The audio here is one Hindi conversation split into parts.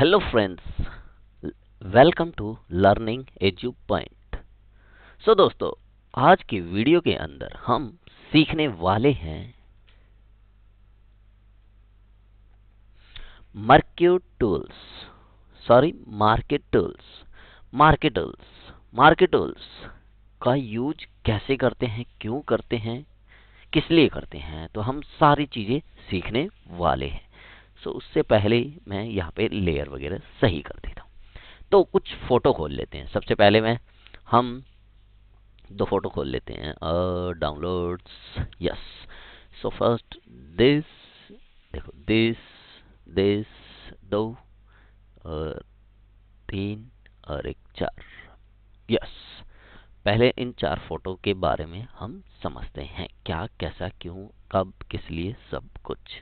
Hello friends, welcome to learning edu point. So दोस्तों, आज की वीडियो के अंदर हम सीखने वाले हैं मार्केट टूल्स मार्केट टूल्स का यूज कैसे करते हैं, क्यों करते हैं, किस लिए करते हैं, तो हम सारी चीजें सीखने वाले हैं। सो उससे पहले मैं यहाँ पे लेयर वगैरह सही कर देता हूँ। तो कुछ फोटो खोल लेते हैं। सबसे पहले हम दो फोटो खोल लेते हैं। Downloads, yes. So first this, देखो दिस, दिस, दो और तीन और एक, चार। यस। पहले इन चार फोटो के बारे में हम समझते हैं, क्या, कैसा, क्यों, कब, किस लिए, सब कुछ।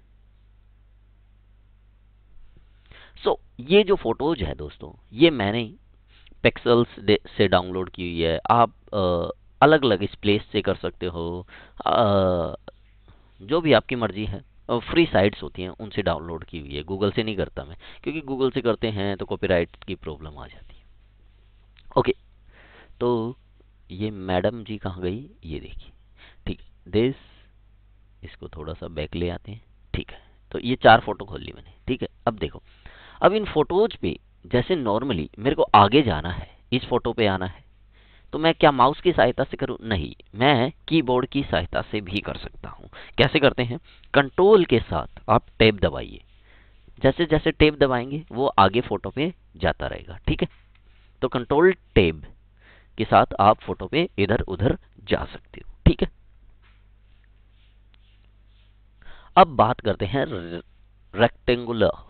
ये जो फोटोज है दोस्तों, ये मैंने पिक्सेल्स से डाउनलोड की हुई है। आप अलग अलग इस प्लेस से कर सकते हो, अ, जो भी आपकी मर्जी है। फ्री साइट्स होती हैं, उनसे डाउनलोड की हुई है। गूगल से नहीं करता मैं, क्योंकि गूगल से करते हैं तो कॉपीराइट की प्रॉब्लम आ जाती है। ओके, तो ये मैडम जी कहाँ गई, ये देखिए। ठीक है, दिस, इसको थोड़ा सा बैक ले आते हैं। ठीक है, तो ये चार फोटो खोल ली मैंने। ठीक है, अब देखो, अब इन फोटोज पे जैसे नॉर्मली मेरे को आगे जाना है, इस फोटो पे आना है, तो मैं क्या माउस की सहायता से करूं? नहीं, मैं कीबोर्ड की सहायता से भी कर सकता हूं। कैसे करते हैं? कंट्रोल के साथ आप टैब दबाइए। जैसे जैसे टैब दबाएंगे वो आगे फोटो पे जाता रहेगा। ठीक है, तो कंट्रोल टैब के साथ आप फोटो पे इधर उधर जा सकते हो। ठीक है, अब बात करते हैं rectangular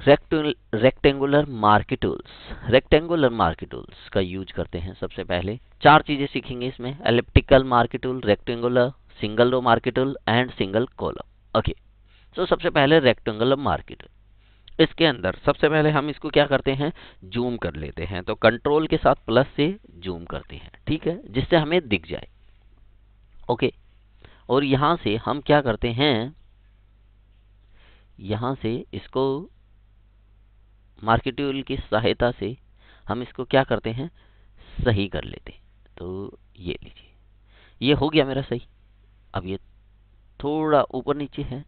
rectangular marquee tools. Rectangular marquee tools का यूज करते हैं। सबसे पहले चार चीजें सीखेंगे इसमें: elliptical marquee tool, rectangular, single row marquee tool and single column. Okay, तो सबसे पहले रेक्टेंगुलर मार्केट टूल। इसके अंदर सबसे पहले हम इसको क्या करते हैं, जूम कर लेते हैं। तो कंट्रोल के साथ प्लस से जूम करते हैं, ठीक है, जिससे हमें दिख जाए। ओके, और यहां से हम क्या करते हैं, यहां से इसको मार्केट टूल की सहायता से हम इसको क्या करते हैं, सही कर लेते हैं। तो ये लीजिए, ये हो गया मेरा सही। अब ये थोड़ा ऊपर नीचे है,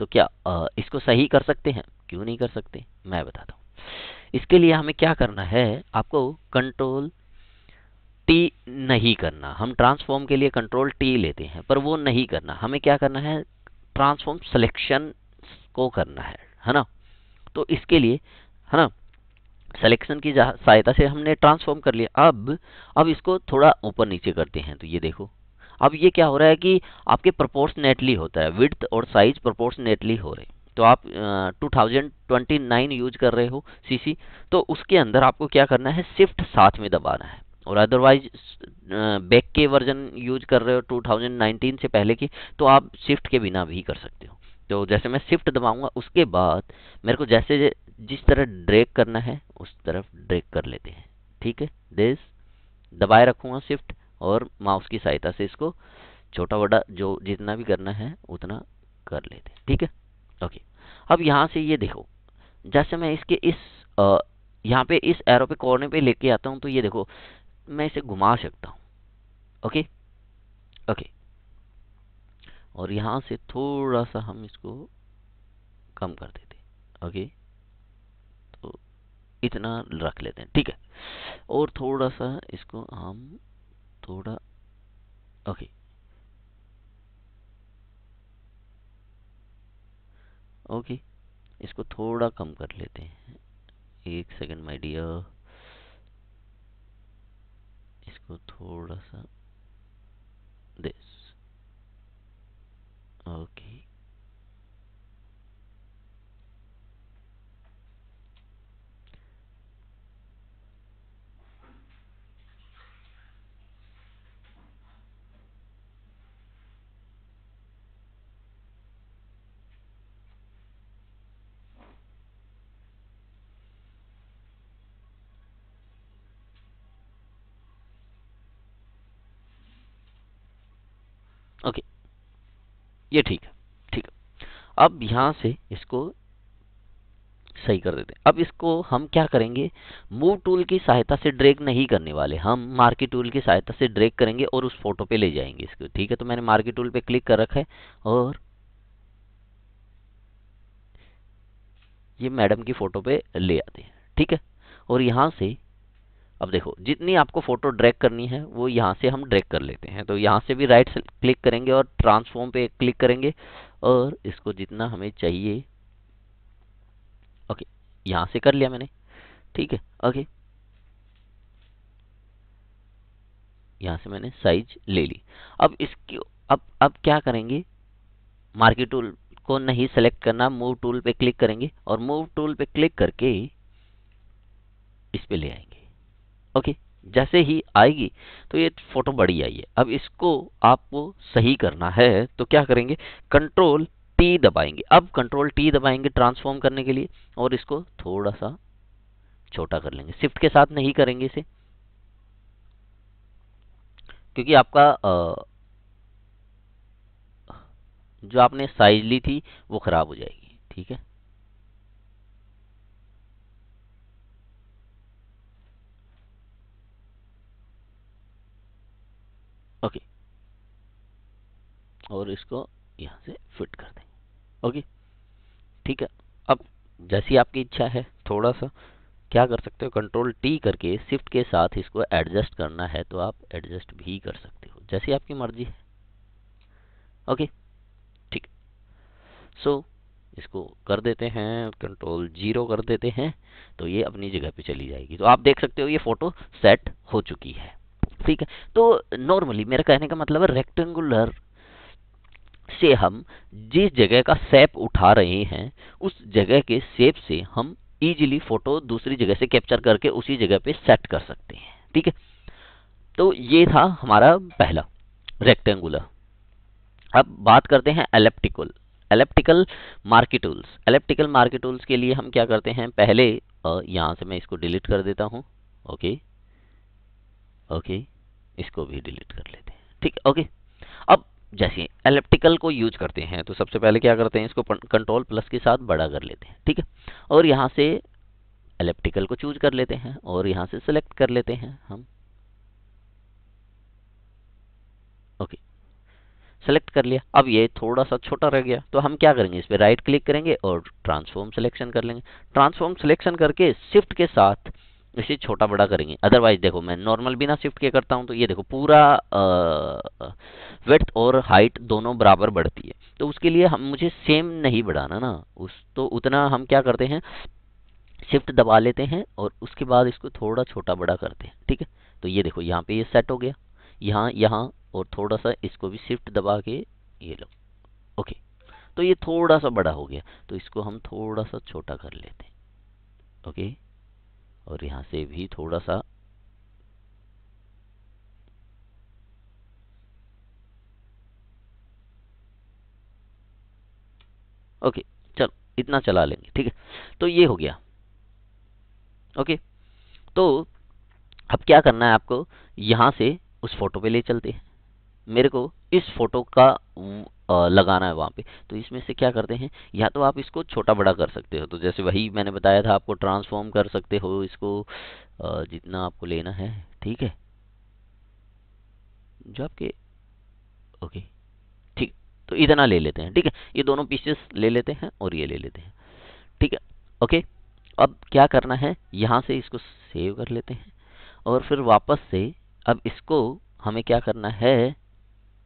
तो क्या इसको सही कर सकते हैं? क्यों नहीं कर सकते, मैं बताता हूँ। इसके लिए हमें क्या करना है, आपको कंट्रोल टी नहीं करना। हम ट्रांसफॉर्म के लिए कंट्रोल टी लेते हैं, पर वो नहीं करना। हमें क्या करना है, ट्रांसफॉर्म सिलेक्शन को करना है ना। तो इसके लिए, है ना, सिलेक्शन की सहायता से हमने ट्रांसफॉर्म कर लिया। अब इसको थोड़ा ऊपर नीचे करते हैं, तो ये देखो, अब ये क्या हो रहा है कि आपके प्रोपोर्शनेटली होता है, विड्थ और साइज प्रोपोर्शनेटली हो रहे हैं। तो आप 2029 यूज कर रहे हो सीसी, तो उसके अंदर आपको क्या करना है, शिफ्ट साथ में दबाना है। और अदरवाइज बैक के वर्जन यूज कर रहे हो 2019 से पहले की, तो आप शिफ्ट के बिना भी कर सकते हो। तो जैसे मैं शिफ्ट दबाऊंगा, उसके बाद मेरे को जैसे जिस तरह ड्रैग करना है उस तरफ ड्रैग कर लेते हैं। ठीक है, दिस दबाए रखूंगा शिफ्ट, और माउस की सहायता से इसको छोटा बड़ा जो जितना भी करना है उतना कर लेते हैं। ठीक है, ओके। अब यहाँ से ये देखो, जैसे मैं इसके इस यहाँ पे इस एरो पे कोने पे लेके आता हूँ, तो ये देखो मैं इसे घुमा सकता हूँ। ओके, ओके, और यहाँ से थोड़ा सा हम इसको कम कर देते हैं। ओके, तो इतना रख लेते हैं। ठीक है, और थोड़ा सा इसको हम थोड़ा, ओके, ओके, इसको थोड़ा कम कर लेते हैं। एक सेकंड माय डियर, इसको थोड़ा सा दिस, ओके, ओके, ये ठीक है। ठीक है, अब यहाँ से इसको सही कर देते हैं। अब इसको हम क्या करेंगे, मूव टूल की सहायता से ड्रैग नहीं करने वाले, हम मार्की टूल की सहायता से ड्रैग करेंगे और उस फोटो पे ले जाएंगे इसको। ठीक है, तो मैंने मार्की टूल पे क्लिक कर रखा है और ये मैडम की फोटो पे ले आते हैं। ठीक है, और यहाँ से अब देखो जितनी आपको फोटो ड्रैग करनी है वो यहाँ से हम ड्रैग कर लेते हैं। तो यहाँ से भी राइट क्लिक करेंगे और ट्रांसफॉर्म पे क्लिक करेंगे और इसको जितना हमें चाहिए, ओके, यहाँ से कर लिया मैंने। ठीक है, ओके, यहाँ से मैंने साइज ले ली। अब इसकी अब क्या करेंगे, मार्की टूल को नहीं सेलेक्ट करना, मूव टूल पे क्लिक करेंगे और मूव टूल पे क्लिक करके इस पे ले आएंगे। ओके, जैसे ही आएगी तो ये फोटो बड़ी आई है। अब इसको आपको सही करना है तो क्या करेंगे, कंट्रोल टी दबाएंगे। अब कंट्रोल टी दबाएंगे ट्रांसफॉर्म करने के लिए और इसको थोड़ा सा छोटा कर लेंगे। शिफ्ट के साथ नहीं करेंगे इसे, क्योंकि आपका जो आपने साइज ली थी वो खराब हो जाएगी। ठीक है, ओके, और इसको यहाँ से फिट कर देंगे। ओके, ठीक है। अब जैसी आपकी इच्छा है, थोड़ा सा क्या कर सकते हो, कंट्रोल टी करके शिफ्ट के साथ इसको एडजस्ट करना है तो आप एडजस्ट भी कर सकते हो, जैसी आपकी मर्जी है। ओके, ठीक। सो इसको कर देते हैं, कंट्रोल 0 कर देते हैं तो ये अपनी जगह पे चली जाएगी। तो आप देख सकते हो ये फोटो सेट हो चुकी है। ठीक है, तो नॉर्मली मेरा कहने का मतलब है रेक्टेंगुलर से हम जिस जगह का शेप उठा रहे हैं उस जगह के शेप से हम इजीली फोटो दूसरी जगह से कैप्चर करके उसी जगह पे सेट कर सकते हैं। ठीक है, तो ये था हमारा पहला रेक्टेंगुलर। अब बात करते हैं elliptical. Elliptical marquee tools. Elliptical marquee tools के लिए हम क्या करते हैं, पहले यहाँ से मैं इसको डिलीट कर देता हूँ। ओके, ओके, इसको भी डिलीट कर लेते हैं। ठीक है, ओके। अब जैसे एलिप्टिकल को यूज करते हैं तो सबसे पहले क्या करते हैं, इसको कंट्रोल प्लस के साथ बड़ा कर लेते हैं। ठीक है, और यहाँ से एलिप्टिकल को चूज कर लेते हैं और यहाँ से सिलेक्ट कर लेते हैं हम। ओके, सेलेक्ट कर लिया। अब ये थोड़ा सा छोटा रह गया तो हम क्या करेंगे, इस पे राइट क्लिक करेंगे और ट्रांसफॉर्म सिलेक्शन कर लेंगे। ट्रांसफॉर्म सिलेक्शन करके शिफ्ट के साथ इसे छोटा बड़ा करेंगे। अदरवाइज देखो मैं नॉर्मल बिना शिफ्ट के करता हूं तो ये देखो पूरा विड्थ और हाइट दोनों बराबर बढ़ती है। तो उसके लिए हम मुझे सेम नहीं बढ़ाना ना, उस तो उतना हम क्या करते हैं, शिफ्ट दबा लेते हैं और उसके बाद इसको थोड़ा छोटा बड़ा करते हैं। ठीक है, तो ये देखो यहाँ पे ये सेट हो गया, यहाँ यहाँ, और थोड़ा सा इसको भी शिफ्ट दबा के ये लो। ओके, तो ये थोड़ा सा बड़ा हो गया तो इसको हम थोड़ा सा छोटा कर लेते हैं। ओके, और यहाँ से भी थोड़ा सा। ओके, चलो इतना चला लेंगे। ठीक है, तो ये हो गया। ओके, तो अब क्या करना है आपको, यहाँ से उस फोटो पे ले चलते हैं। मेरे को इस फोटो का लगाना है वहां पे। तो इसमें से क्या करते हैं, या तो आप इसको छोटा बड़ा कर सकते हो, तो जैसे वही मैंने बताया था आपको, ट्रांसफॉर्म कर सकते हो इसको जितना आपको लेना है। ठीक है, जो आपके, ओके, ठीक, तो इतना ले लेते हैं। ठीक है, ये दोनों पीसेस ले लेते हैं और ये ले लेते हैं। ठीक है, ओके। अब क्या करना है, यहाँ से इसको सेव कर लेते हैं और फिर वापस से अब इसको हमें क्या करना है,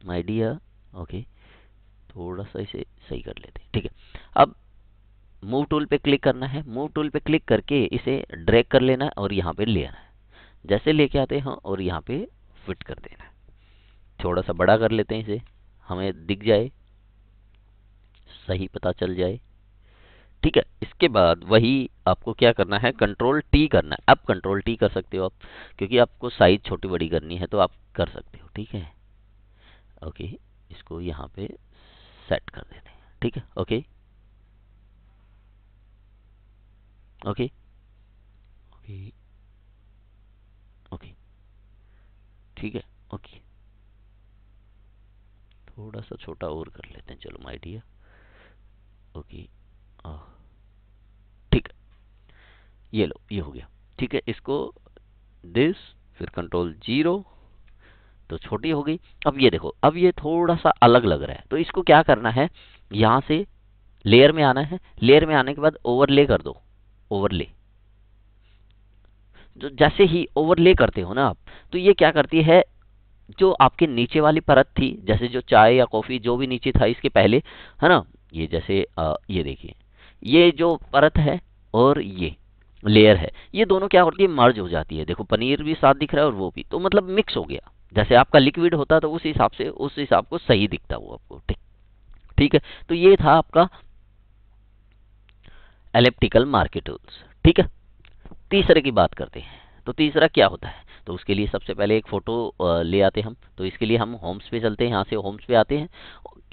माय डियर, ओके, थोड़ा सा इसे सही कर लेते हैं। ठीक है, अब मूव टूल पे क्लिक करना है। मूव टूल पे क्लिक करके इसे ड्रैग कर लेना है और यहाँ पे ले आना है। जैसे लेके आते हैं और यहाँ पे फिट कर देना है। थोड़ा सा बड़ा कर लेते हैं इसे, हमें दिख जाए, सही पता चल जाए। ठीक है, इसके बाद वही आपको क्या करना है, कंट्रोल टी करना है। अब कंट्रोल टी कर सकते हो आप, क्योंकि आपको साइज छोटी बड़ी करनी है तो आप कर सकते हो। ठीक है, ओके, इसको यहाँ पे सेट कर देते हैं। ठीक है, ओके, ओके, ओके, ओके, ठीक है, ओके, थोड़ा सा छोटा और कर लेते हैं, चलो माय डियर। ओके, ठीक है, ये लो, ये हो गया। ठीक है, इसको दिस, फिर कंट्रोल 0, तो छोटी हो गई। अब ये देखो, अब ये थोड़ा सा अलग लग रहा है, तो इसको क्या करना है, यहां से लेयर में आना है। लेयर में आने के बाद ओवरले कर दो, ओवरले। जो जैसे ही ओवरले करते हो ना आप, तो ये क्या करती है, जो आपके नीचे वाली परत थी, जैसे जो चाय या कॉफी जो भी नीचे था इसके पहले, है ना, ये जैसे ये देखिए, ये जो परत है और ये लेयर है, ये दोनों क्या होती है, मर्ज हो जाती है। देखो पनीर भी साथ दिख रहा है और वो भी, तो मतलब मिक्स हो गया। जैसे आपका लिक्विड होता तो उस हिसाब से, उस हिसाब को सही दिखता वो आपको। ठीक, ठीक है, तो ये था आपका एलिप्टिकल मार्केट टूल्स। ठीक है, तीसरे की बात करते हैं। तो तीसरा क्या होता है, तो उसके लिए सबसे पहले एक फोटो ले आते हम। तो इसके लिए हम होम्स पे चलते हैं, यहाँ से होम्स पे आते हैं।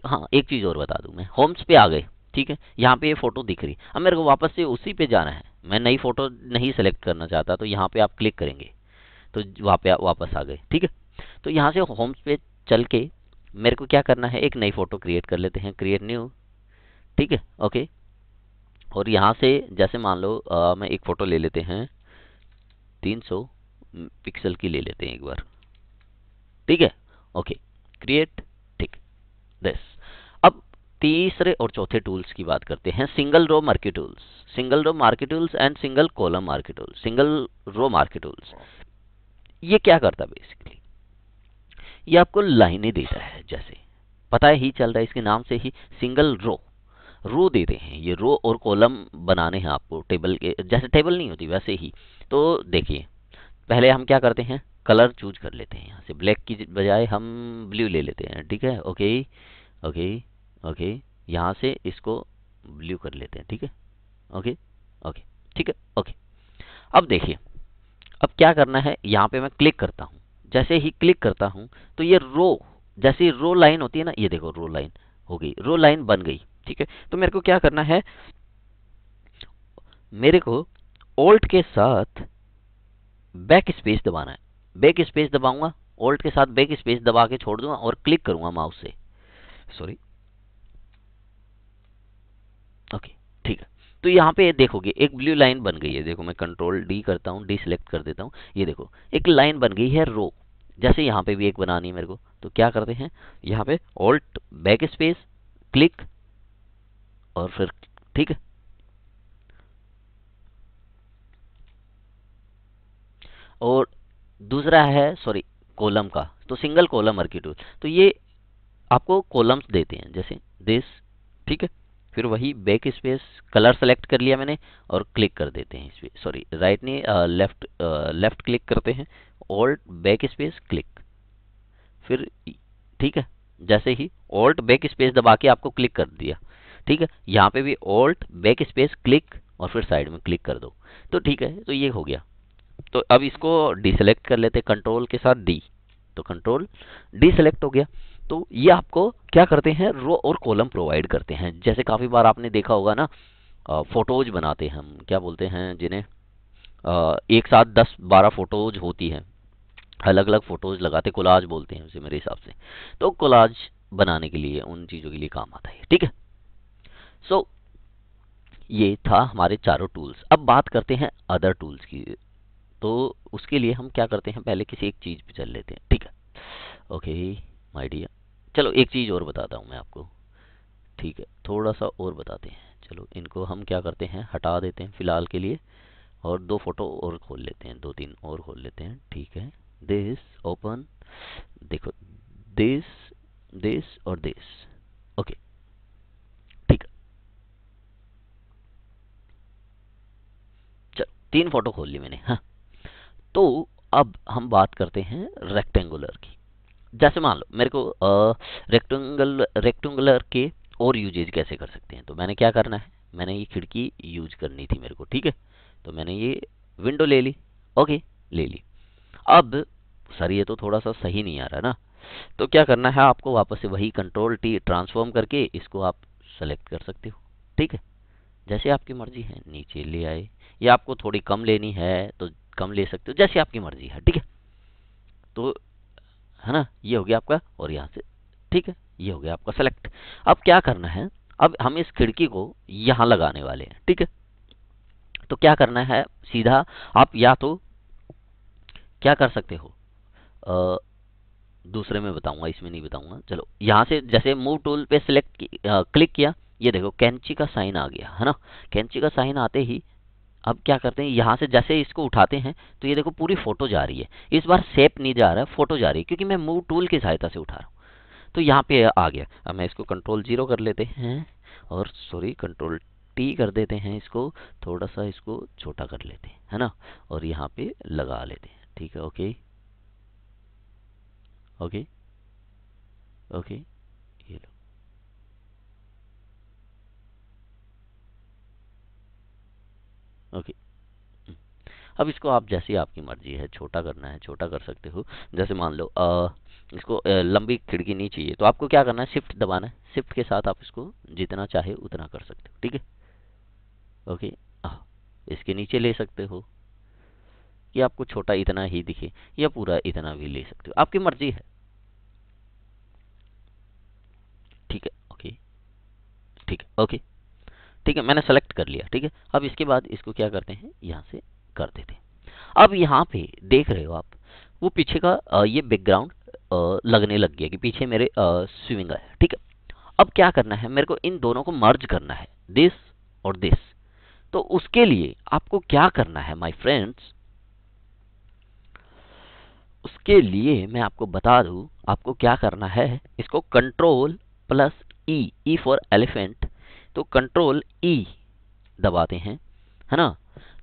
हाँ, एक चीज़ और बता दूं मैं, होम्स पे आ गए, ठीक है, यहाँ पे ये फोटो दिख रही। अब मेरे को वापस से उसी पे जाना है, मैं नई फोटो नहीं सेलेक्ट करना चाहता, तो यहाँ पे आप क्लिक करेंगे तो वहाँ पे आप वापस आ गए। ठीक है, तो यहाँ से होम्स पे चल के मेरे को क्या करना है, एक नई फोटो क्रिएट कर लेते हैं, क्रिएट न्यू। ठीक है, ओके। और यहाँ से जैसे मान लो मैं एक फ़ोटो ले लेते हैं, 300 पिक्सल की ले लेते हैं एक बार। ठीक है, ओके, क्रिएट। ठीक, दिस। अब तीसरे और चौथे टूल्स की बात करते हैं, single row marquee tools. Single row marquee tools and single column marquee tools. Single row marquee tools ये क्या करता है बेसिकली, ये आपको लाइनें देता है। जैसे पता ही चल रहा है इसके नाम से ही, सिंगल रो, रो देते हैं। ये रो और कॉलम बनाने हैं आपको, टेबल के जैसे टेबल नहीं होती वैसे ही। तो देखिए, पहले हम क्या करते हैं, कलर चूज कर लेते हैं। यहाँ से ब्लैक की बजाय हम ब्लू ले लेते हैं। ठीक है, ओके, ओके, ओके, यहाँ से इसको ब्लू कर लेते हैं। ठीक है, ओके, ओके, ठीक है, ओके। अब देखिए, अब क्या करना है, यहाँ पे मैं क्लिक करता हूँ। जैसे ही क्लिक करता हूँ तो ये रो, जैसे रो लाइन होती है ना, ये देखो रो लाइन हो गई, रो लाइन बन गई। ठीक है, तो मेरे को क्या करना है, मेरे को ऑल्ट के साथ बैक स्पेस दबाना है। बैक स्पेस दबाऊंगा, ऑल्ट के साथ बैक स्पेस दबा के छोड़ दूंगा और क्लिक करूंगा माउस से, सॉरी, ओके, ठीक है। तो यहाँ पे देखोगे एक ब्लू लाइन बन गई है। देखो मैं कंट्रोल डी करता हूँ, डी सिलेक्ट कर देता हूँ, ये देखो एक लाइन बन गई है रो। जैसे यहाँ पे भी एक बनानी है मेरे को, तो क्या करते हैं, यहाँ पे ऑल्ट बैक स्पेस क्लिक और फिर, ठीक है, और दूसरा है, सॉरी, कॉलम का, तो सिंगल कॉलम मार्केट टूल। तो ये आपको कॉलम्स देते हैं जैसे दिस। ठीक है, फिर वही बैक स्पेस, कलर सेलेक्ट कर लिया मैंने और क्लिक कर देते हैं इस पे, सॉरी राइट नहीं, लेफ्ट, लेफ्ट क्लिक करते हैं, ऑल्ट बैक स्पेस क्लिक, फिर ठीक है, जैसे ही ऑल्ट बैक स्पेस दबा के आपको क्लिक कर दिया। ठीक है, यहाँ पे भी ऑल्ट बैक स्पेस क्लिक और फिर साइड में क्लिक कर दो। तो ठीक है, तो ये हो गया। तो अब इसको डिसेलेक्ट कर लेते हैं कंट्रोल के साथ डी, तो कंट्रोल डी सेलेक्ट हो गया। तो ये आपको क्या करते हैं, रो और कॉलम प्रोवाइड करते हैं। जैसे काफी बार आपने देखा होगा ना, फोटोज बनाते हैं हम, क्या बोलते हैं जिन्हें, एक साथ 10-12 फोटोज होती हैं, अलग अलग फोटोज लगाते, कोलाज बोलते हैं उसे मेरे हिसाब से। तो कोलाज बनाने के लिए, उन चीजों के लिए काम आता है। ठीक है, सो ये था हमारे चारों टूल्स। अब बात करते हैं अदर टूल्स की। तो उसके लिए हम क्या करते हैं, पहले किसी एक चीज पे चल लेते हैं। ठीक है, ओके माय डियर, चलो एक चीज और बताता हूँ मैं आपको। ठीक है, थोड़ा सा और बताते हैं। चलो इनको हम क्या करते हैं, हटा देते हैं फिलहाल के लिए, और दो फोटो और खोल लेते हैं, 2-3 और खोल लेते हैं। ठीक है, दिस ओपन, देखो दिस, दिस और दिस, ओके, ठीक है, चलो 3 फोटो खोल ली मैंने। हाँ, तो अब हम बात करते हैं रेक्टेंगुलर की। जैसे मान लो मेरे को रेक्टेंगुलर के और यूजेज कैसे कर सकते हैं, तो मैंने क्या करना है, मैंने ये खिड़की यूज करनी थी मेरे को। ठीक है, तो मैंने ये विंडो ले ली, ओके, ले ली। अब सर ये तो थोड़ा सा सही नहीं आ रहा ना, तो क्या करना है आपको, वापस से वही कंट्रोल टी ट्रांसफॉर्म करके इसको आप सेलेक्ट कर सकते हो। ठीक है, जैसे आपकी मर्जी है, नीचे ले आए, या आपको थोड़ी कम लेनी है तो कम ले सकते हो, जैसे आपकी मर्जी है। ठीक है, तो है ना, ये हो गया आपका, और यहाँ से, ठीक है, ये हो गया आपका सेलेक्ट। अब क्या करना है, अब हम इस खिड़की को यहाँ लगाने वाले हैं। ठीक है, तो क्या करना है, सीधा आप या तो क्या कर सकते हो, दूसरे में बताऊंगा, इसमें नहीं बताऊंगा। चलो यहाँ से जैसे मूव टूल पे सिलेक्ट क्लिक किया, ये देखो कैंची का साइन आ गया है ना। कैंची का साइन आते ही अब क्या करते हैं, यहाँ से जैसे इसको उठाते हैं तो ये देखो पूरी फोटो जा रही है। इस बार शेप नहीं जा रहा है, फोटो जा रही है, क्योंकि मैं मूव टूल की सहायता से उठा रहा हूँ। तो यहाँ पे आ गया। अब मैं इसको कंट्रोल 0 कर लेते हैं, और सॉरी कंट्रोल टी कर देते हैं, इसको थोड़ा सा इसको छोटा कर लेते हैं, है ना, और यहाँ पे लगा लेते हैं। ठीक है, ओके ओके ओके, ये लो। ओके, अब इसको आप जैसी आपकी मर्जी है, छोटा करना है छोटा कर सकते हो। जैसे मान लो इसको लंबी खिड़की नहीं चाहिए, तो आपको क्या करना है, शिफ्ट दबाना है। शिफ्ट के साथ आप इसको जितना चाहे उतना कर सकते हो। ठीक है, ओके। आ, इसके नीचे ले सकते हो कि आपको छोटा इतना ही दिखे, या पूरा इतना भी ले सकते हो, आपकी मर्जी है। ठीक है, ओके, ठीक है, ओके, ठीक है, मैंने सेलेक्ट कर लिया। ठीक है, अब इसके बाद इसको क्या करते हैं, यहाँ से कर देते हैं। अब यहाँ पे देख रहे हो आप, वो पीछे का ये बैकग्राउंड लगने लग गया कि पीछे मेरे स्विमिंग है। ठीक है, अब क्या करना है, मेरे को इन दोनों को मर्ज करना है, दिस और दिस। तो उसके लिए आपको क्या करना है माय फ्रेंड्स, उसके लिए मैं आपको बता दूं, आपको क्या करना है, इसको control plus E, E for elephant, तो कंट्रोल ई दबाते हैं, है ना।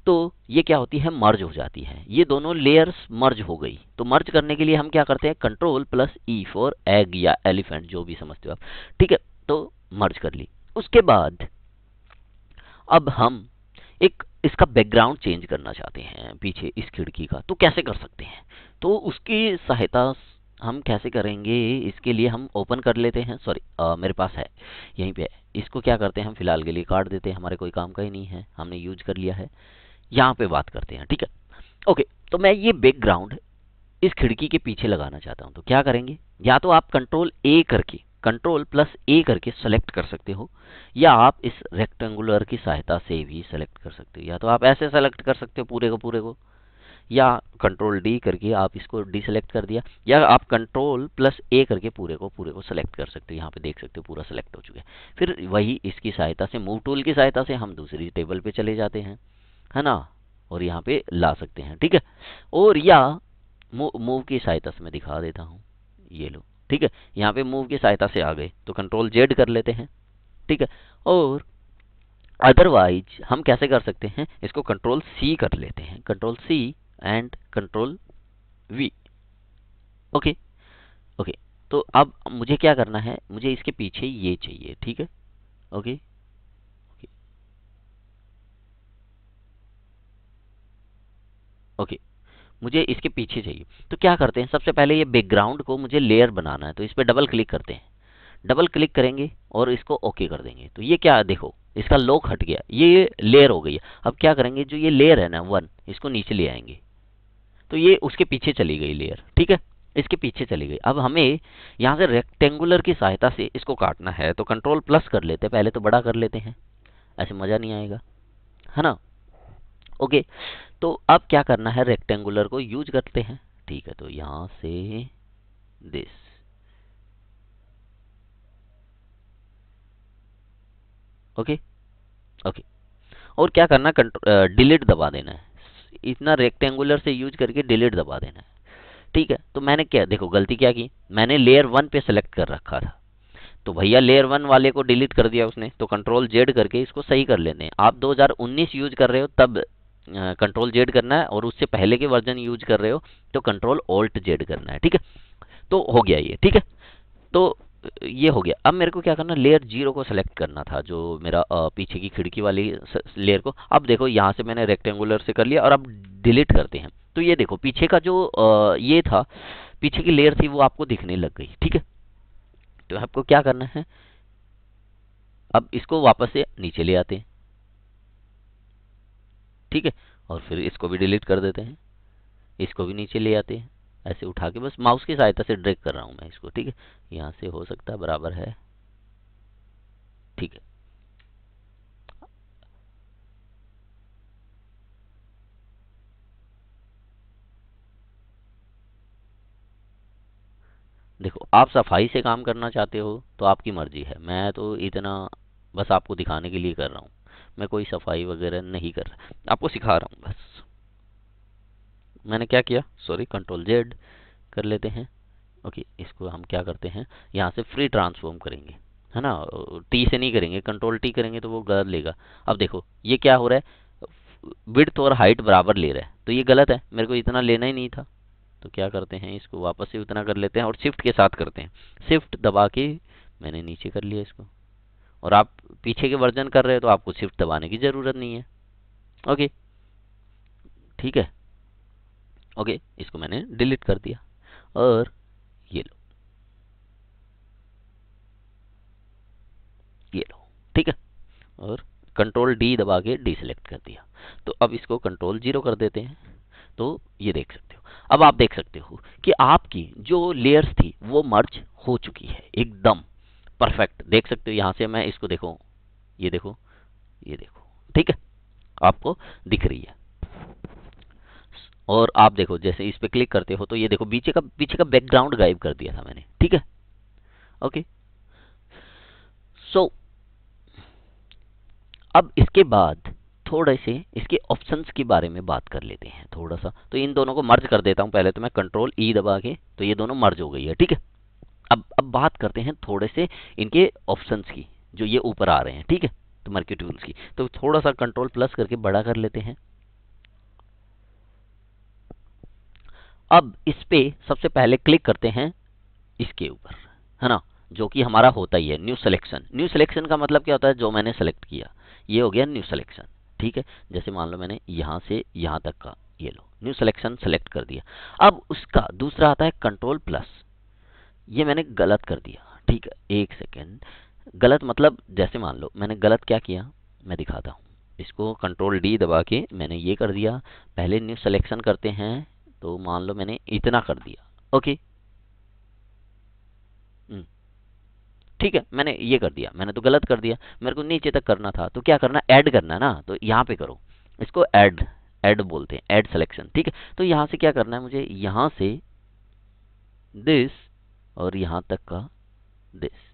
तो ये क्या होती है, मर्ज हो जाती है, ये दोनों लेयर्स मर्ज हो गई। तो मर्ज करने के लिए हम क्या करते हैं, control plus E for egg या एलिफेंट, जो भी समझते हो आप। ठीक है, तो मर्ज कर ली। उसके बाद अब हम एक इसका बैकग्राउंड चेंज करना चाहते हैं पीछे इस खिड़की का, तो कैसे कर सकते हैं, तो उसकी सहायता हम कैसे करेंगे, इसके लिए हम ओपन कर लेते हैं। सॉरी, मेरे पास है यहीं पे है। इसको क्या करते हैं, हम फिलहाल के लिए काट देते हैं, हमारे कोई काम का ही नहीं है, हमने यूज कर लिया है। यहाँ पे बात करते हैं। ठीक है, ओके। तो मैं ये बैकग्राउंड इस खिड़की के पीछे लगाना चाहता हूं, तो क्या करेंगे, या तो आप कंट्रोल ए करके, कंट्रोल प्लस ए करके सेलेक्ट कर सकते हो, या आप इस रेक्टेंगुलर की सहायता से भी सेलेक्ट कर सकते हो, या तो आप ऐसे सेलेक्ट कर सकते हो पूरे को, या कंट्रोल डी करके आप इसको डिसेलेक्ट कर दिया, या आप कंट्रोल प्लस ए करके पूरे को सेलेक्ट कर सकते हो। यहाँ पे देख सकते हो पूरा सेलेक्ट हो चुका है। फिर वही इसकी सहायता से, मूव टूल की सहायता से हम दूसरी टेबल पे चले जाते हैं, है ना, और यहाँ पे ला सकते हैं। ठीक है, और या मूव की सहायता से मैं दिखा देता हूँ, ये लो। ठीक है, यहाँ पे मूव की सहायता से आ गए तो कंट्रोल जेड कर लेते हैं। ठीक है, और अदरवाइज हम कैसे कर सकते हैं, इसको कंट्रोल सी कर लेते हैं, control C and control V. Okay okay, तो अब मुझे क्या करना है, मुझे इसके पीछे ये चाहिए। ठीक है, ओके ओके ओके, मुझे इसके पीछे चाहिए। तो क्या करते हैं, सबसे पहले ये बैकग्राउंड को मुझे लेयर बनाना है, तो इस पर डबल क्लिक करते हैं। डबल क्लिक करेंगे और इसको ओके कर देंगे, तो ये क्या, देखो इसका लॉक हट गया, ये लेयर हो गई है। अब क्या करेंगे, जो ये लेयर है ना वन, इसको नीचे ले आएंगे, तो ये उसके पीछे चली गई लेयर। ठीक है, इसके पीछे चली गई। अब हमें यहाँ से रेक्टेंगुलर की सहायता से इसको काटना है, तो कंट्रोल प्लस कर लेते हैं, पहले तो बड़ा कर लेते हैं, ऐसे मजा नहीं आएगा, है ना। ओके, तो अब क्या करना है, रेक्टेंगुलर को यूज करते हैं। ठीक है, तो यहाँ से दिस, ओके ओके, और क्या करना, डिलीट दबा देना है, इतना रेक्टेंगुलर से यूज करके डिलीट दबा देना है। ठीक है, तो मैंने क्या, देखो गलती क्या की, मैंने लेयर वन पे सेलेक्ट कर रखा था, तो भैया लेयर वन वाले को डिलीट कर दिया उसने, तो कंट्रोल जेड करके इसको सही कर लेते हैं। आप 2019 यूज कर रहे हो तब कंट्रोल जेड करना है, और उससे पहले के वर्जन यूज कर रहे हो तो कंट्रोल ऑल्ट जेड करना है। ठीक है, तो हो गया ये। ठीक है, तो ये हो गया। अब मेरे को क्या करना, लेयर जीरो को सेलेक्ट करना था, जो मेरा पीछे की खिड़की वाली लेयर को। अब देखो यहाँ से मैंने रेक्टेंगुलर से कर लिया, और अब डिलीट करते हैं, तो ये देखो पीछे का जो ये था, पीछे की लेयर थी, वो आपको दिखने लग गई। ठीक है, तो आपको क्या करना है, अब इसको वापस से नीचे ले आते हैं। ठीक है, और फिर इसको भी डिलीट कर देते हैं, इसको भी नीचे ले आते हैं, ऐसे उठा के बस माउस की सहायता से ड्रैग कर रहा हूं मैं इसको। ठीक है, यहाँ से हो सकता है बराबर है। ठीक है, देखो आप सफाई से काम करना चाहते हो तो आपकी मर्जी है, मैं तो इतना बस आपको दिखाने के लिए कर रहा हूँ। मैं कोई सफाई वगैरह नहीं कर रहा, आपको सिखा रहा हूँ बस। मैंने क्या किया, सॉरी, कंट्रोल जेड कर लेते हैं। ओके, इसको हम क्या करते हैं, यहाँ से फ्री ट्रांसफॉर्म करेंगे, है ना। टी से नहीं करेंगे, कंट्रोल टी करेंगे तो वो गलत लेगा। अब देखो ये क्या हो रहा है, विड्थ और हाइट बराबर ले रहा है, तो ये गलत है, मेरे को इतना लेना ही नहीं था। तो क्या करते हैं, इसको वापस से उतना कर लेते हैं और शिफ्ट के साथ करते हैं। शिफ्ट दबा के मैंने नीचे कर लिया इसको। और आप पीछे के वर्जन कर रहे हो तो आपको शिफ्ट दबाने की ज़रूरत नहीं है। ओके, ठीक है। ओके, इसको मैंने डिलीट कर दिया और ये लो, ये लो, ठीक है। और कंट्रोल डी दबा के डी सेलेक्ट कर दिया। तो अब इसको कंट्रोल जीरो कर देते हैं। तो ये देख सकते हो, अब आप देख सकते हो कि आपकी जो लेयर्स थी वो मर्ज हो चुकी है एकदम परफेक्ट। देख सकते हो यहाँ से, मैं इसको देखो, ये देखो, ये देखो, ठीक है, आपको दिख रही है। और आप देखो जैसे इस पे क्लिक करते हो तो ये देखो पीछे का बैकग्राउंड गायब कर दिया था मैंने, ठीक है। ओके, सो अब इसके बाद थोड़े से इसके ऑप्शंस के बारे में बात कर लेते हैं थोड़ा सा। तो इन दोनों को मर्ज कर देता हूं पहले, तो मैं कंट्रोल ई दबा के, तो ये दोनों मर्ज हो गई है, ठीक है। अब बात करते हैं थोड़े से इनके ऑप्शंस की, जो ये ऊपर आ रहे हैं, ठीक है। तो मर्क्यू टूल्स की तो थोड़ा सा कंट्रोल प्लस करके बड़ा कर लेते हैं। अब इस पे सबसे पहले क्लिक करते हैं इसके ऊपर, है ना, जो कि हमारा होता ही है न्यू सिलेक्शन। न्यू सिलेक्शन का मतलब क्या होता है, जो मैंने सेलेक्ट किया ये हो गया न्यू सिलेक्शन, ठीक है। जैसे मान लो मैंने यहाँ से यहाँ तक का, ये लो न्यू सिलेक्शन सेलेक्ट कर दिया। अब उसका दूसरा आता है कंट्रोल प्लस, ये मैंने गलत कर दिया, ठीक है। एक सेकेंड, गलत मतलब जैसे मान लो मैंने गलत क्या किया, मैं दिखाता हूँ। इसको कंट्रोल डी दबा के मैंने ये कर दिया, पहले न्यू सिलेक्शन करते हैं, तो मान लो मैंने इतना कर दिया। ओके, ठीक है, मैंने ये कर दिया, मैंने तो गलत कर दिया, मेरे को नीचे तक करना था। तो क्या करना, ऐड करना ना, तो यहाँ पे करो, इसको ऐड, ऐड बोलते हैं, ऐड सिलेक्शन, ठीक है। तो यहाँ से क्या करना है मुझे, यहाँ से दिस और यहाँ तक का दिस।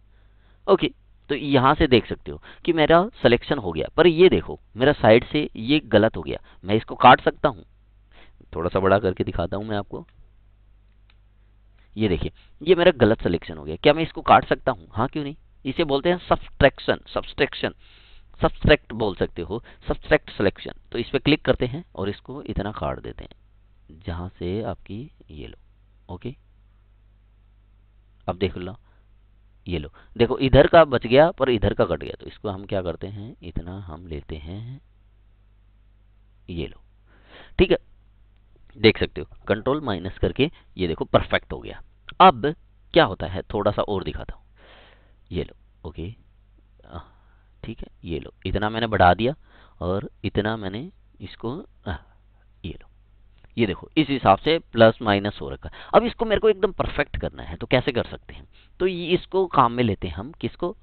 ओके, तो यहाँ से देख सकते हो कि मेरा सिलेक्शन हो गया, पर ये देखो मेरा साइड से ये गलत हो गया। मैं इसको काट सकता हूँ, थोड़ा सा बड़ा करके दिखाता हूँ मैं आपको। ये देखिए, ये मेरा गलत सिलेक्शन हो गया। क्या मैं इसको काट सकता हूँ, हाँ क्यों नहीं। इसे बोलते हैं सब्सट्रैक्शन, सब्सट्रैक्शन, सब्सट्रैक्ट बोल सकते हो, सब्सट्रैक्ट सिलेक्शन। तो इस पर क्लिक करते हैं और इसको इतना काट देते हैं जहां से आपकी, ये लो। ओके, अब देख लो, ये लो, देखो इधर का बच गया पर इधर का कट गया। तो इसको हम क्या करते हैं, इतना हम लेते हैं, ये लो, ठीक है। देख सकते हो कंट्रोल माइनस करके ये देखो परफेक्ट हो गया। अब क्या होता है, थोड़ा सा और दिखाता हूँ, ये लो। ओके, ठीक है, ये लो, इतना मैंने बढ़ा दिया और इतना मैंने इसको, ये लो, ये देखो इस हिसाब से प्लस माइनस हो रखा है। अब इसको मेरे को एकदम परफेक्ट करना है, तो कैसे कर सकते हैं, तो ये इसको काम में लेते हैं हम, किसको,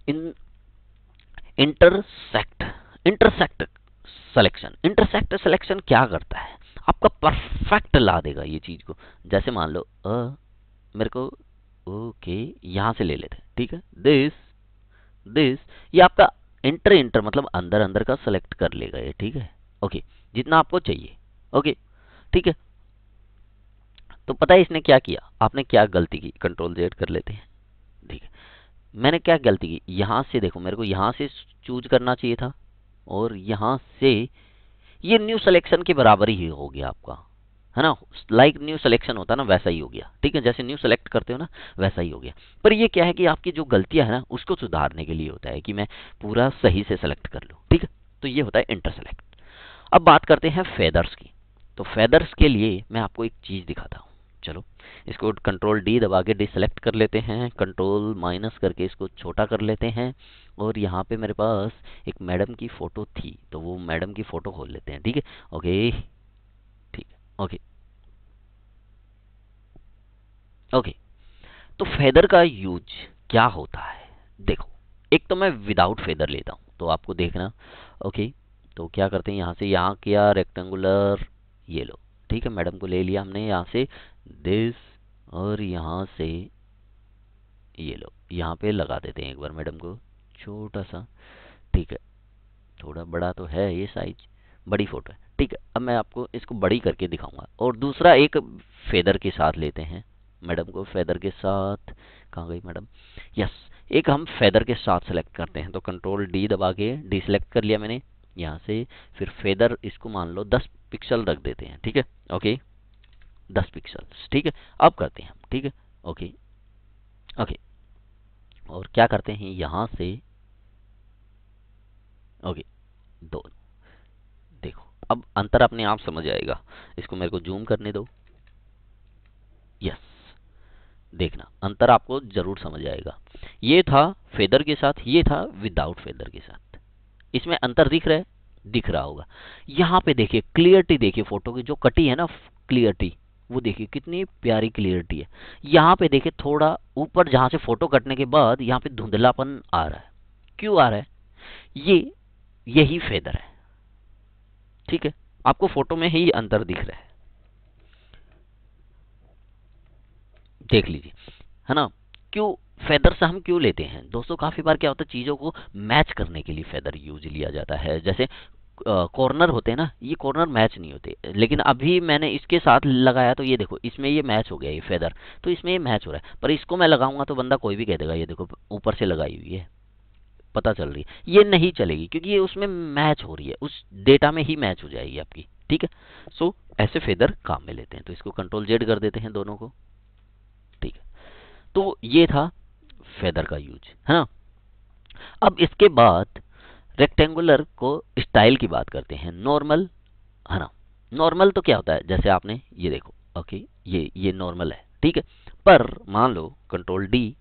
इन intersect, intersect selection. Intersect selection क्या करता है, आपका परफेक्ट ला देगा ये चीज को। जैसे मान लो मेरे को, ओके, यहां से ले लेते हैं, ठीक है। दिस, दिस, ये आपका इंटर इंटर मतलब अंदर अंदर का सेलेक्ट कर लेगा ये, ठीक है। ओके, जितना आपको चाहिए। ओके, ठीक है। तो पता है इसने क्या किया, आपने क्या गलती की, कंट्रोल जेड कर लेते हैं, ठीक है। मैंने क्या गलती की, यहां से देखो मेरे को यहां से चूज करना चाहिए था, और यहां से ये न्यू सिलेक्शन के बराबर ही हो गया आपका, है ना। लाइक न्यू सिलेक्शन होता है ना, वैसा ही हो गया, ठीक है। जैसे न्यू सेलेक्ट करते हो ना, वैसा ही हो गया। पर ये क्या है कि आपकी जो गलतियां है ना, उसको सुधारने के लिए होता है कि मैं पूरा सही से सेलेक्ट कर लूं, ठीक है। तो ये होता है इंटर सेलेक्ट। अब बात करते हैं फेदर्स की। तो फेदर्स के लिए मैं आपको एक चीज दिखाता हूँ, चलो। इसको कंट्रोल डी दबा के डिसेलेक्ट कर लेते हैं, कंट्रोल माइनस करके इसको छोटा कर लेते हैं। और यहाँ पे मेरे पास एक मैडम की फोटो थी, तो वो मैडम की फोटो खोल लेते हैं, ठीक है। ओके, ठीक है, ओके, ओके। तो फेदर का यूज क्या होता है, देखो। एक तो मैं विदाउट फेदर लेता हूं, तो आपको देखना। ओके, तो क्या करते हैं, यहां से यहाँ किया रेक्टेंगुलर, ये लो, ठीक है। मैडम को ले लिया हमने यहाँ से, दिस, और यहाँ से ये लो, यहाँ पे लगा देते हैं एक बार मैडम को छोटा सा। ठीक है, थोड़ा बड़ा तो है ये साइज, बड़ी फोटो है। ठीक है, अब मैं आपको इसको बड़ी करके दिखाऊंगा। और दूसरा एक फेदर के साथ लेते हैं मैडम को, फेदर के साथ, कहाँ गई मैडम, यस, एक हम फेदर के साथ सेलेक्ट करते हैं। तो कंट्रोल डी दबा के डी सेलेक्ट कर लिया मैंने यहाँ से। फिर फेदर इसको मान लो 10 पिक्सल रख देते हैं। ठीक है, ओके, 10 पिक्सल्स। ठीक है, अब करते हैं हम। ठीक है, ओके ओके, और क्या करते हैं यहाँ से, ओके, दो, देखो अब अंतर अपने आप समझ आएगा। इसको मेरे को जूम करने दो, यस, देखना अंतर आपको जरूर समझ आएगा। ये था फेदर के साथ, ये था विदाउट फेदर के साथ। इसमें अंतर दिख रहा है, दिख रहा होगा। यहाँ पे देखिए क्लियरिटी, देखिए फोटो की जो कटी है ना क्लियरिटी, वो देखिए कितनी प्यारी क्लियरिटी है। यहाँ पे देखिए थोड़ा ऊपर जहां से फोटो कटने के बाद यहाँ पे धुंधलापन आ रहा है। क्यों आ रहा है? ये यही फेदर है। ठीक है, आपको फोटो में ही अंतर दिख रहा है, देख लीजिए, है ना। क्यों फेदर से हम क्यों लेते हैं दोस्तों? काफी बार क्या होता है, चीजों को मैच करने के लिए फेदर यूज लिया जाता है। जैसे कॉर्नर होते हैं ना, ये कॉर्नर मैच नहीं होते, लेकिन अभी मैंने इसके साथ लगाया तो ये देखो इसमें ये मैच हो गया, ये फेदर, तो इसमें ये मैच हो रहा है। पर इसको मैं लगाऊंगा तो बंदा कोई भी कह देगा ये देखो ऊपर से लगाई हुई है, पता चल रही है, ये नहीं चलेगी क्योंकि ये उसमें मैच हो रही है, उस डेटा में ही मैच हो जाएगी आपकी। ठीक है, सो ऐसे फेदर काम में लेते हैं। तो इसको कंट्रोल जेड कर देते हैं दोनों को। ठीक है, तो ये था फेदर का यूज, है ना। अब इसके बाद रेक्टेंगुलर को स्टाइल की बात करते हैं, नॉर्मल, है ना। नॉर्मल तो क्या होता है, जैसे आपने ये देखो, ओके, ये नॉर्मल है। ठीक है, पर मान लो कंट्रोल डी,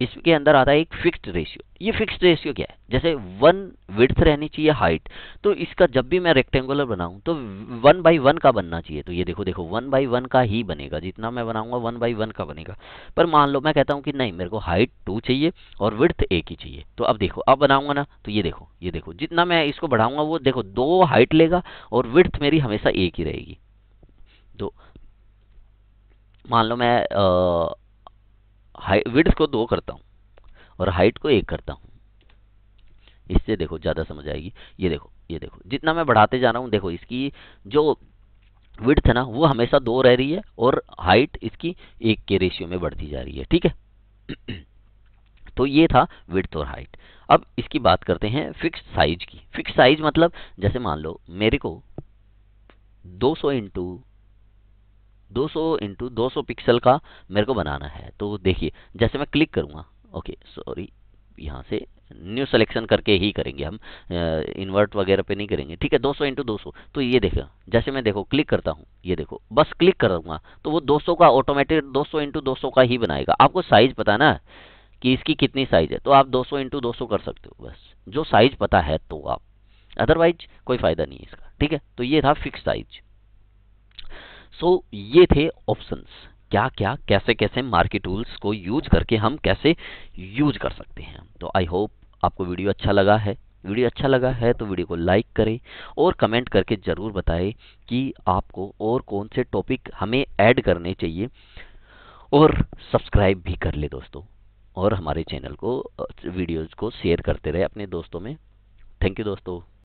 इसके अंदर आता है एक फिक्स्ड रेशियो। ये फिक्स्ड रेशियो क्या है? जैसे 1 विड्थ रहनी चाहिए, हाइट, तो इसका जब भी मैं रेक्टेंगुलर बनाऊं तो 1/1 का बनना चाहिए। तो ये देखो देखो 1/1 का ही बनेगा, जितना मैं बनाऊंगा 1/1 का बनेगा। पर मान लो मैं कहता हूं कि नहीं, मेरे को हाइट 2 चाहिए और विड्थ 1 ही चाहिए। तो अब देखो, अब बनाऊंगा ना, तो ये देखो जितना मैं इसको बढ़ाऊंगा वो देखो 2 हाइट लेगा और विड्थ मेरी हमेशा 1 ही रहेगी। तो मान लो मैं विड्थ को 2 करता हूँ और हाइट को 1 करता हूँ, इससे देखो ज्यादा समझ आएगी। ये देखो जितना मैं बढ़ाते जा रहा हूँ, देखो इसकी जो विड्थ है ना वो हमेशा 2 रह रही है और हाइट इसकी 1 के रेशियो में बढ़ती जा रही है। ठीक है, तो ये था विड्थ और हाइट। अब इसकी बात करते हैं फिक्स्ड साइज की। फिक्स्ड साइज मतलब जैसे मान लो मेरे को 200 इंटू 200 पिक्सल का मेरे को बनाना है। तो देखिए जैसे मैं क्लिक करूंगा, ओके सॉरी, यहाँ से न्यू सिलेक्शन करके ही करेंगे हम, इन्वर्ट वगैरह पे नहीं करेंगे। ठीक है, 200 इंटू 200, तो ये देखो जैसे मैं देखो क्लिक करता हूँ, ये देखो बस क्लिक करूंगा तो वो 200 का ऑटोमेटिक 200 इंटू 200 का ही बनाएगा। आपको साइज पता ना कि इसकी कितनी साइज है, तो आप 200 इंटू 200 कर सकते हो, बस जो साइज पता है तो आप, अदरवाइज कोई फायदा नहीं है इसका। ठीक है, तो ये था फिक्स साइज। सो ये थे ऑप्शंस, क्या क्या कैसे कैसे मार्केट टूल्स को यूज करके हम कैसे यूज कर सकते हैं। तो आई होप आपको वीडियो अच्छा लगा है। वीडियो अच्छा लगा है तो वीडियो को लाइक करें और कमेंट करके ज़रूर बताएं कि आपको और कौन से टॉपिक हमें ऐड करने चाहिए, और सब्सक्राइब भी कर ले दोस्तों, और हमारे चैनल को वीडियोज़ को शेयर करते रहे अपने दोस्तों में। थैंक यू दोस्तों।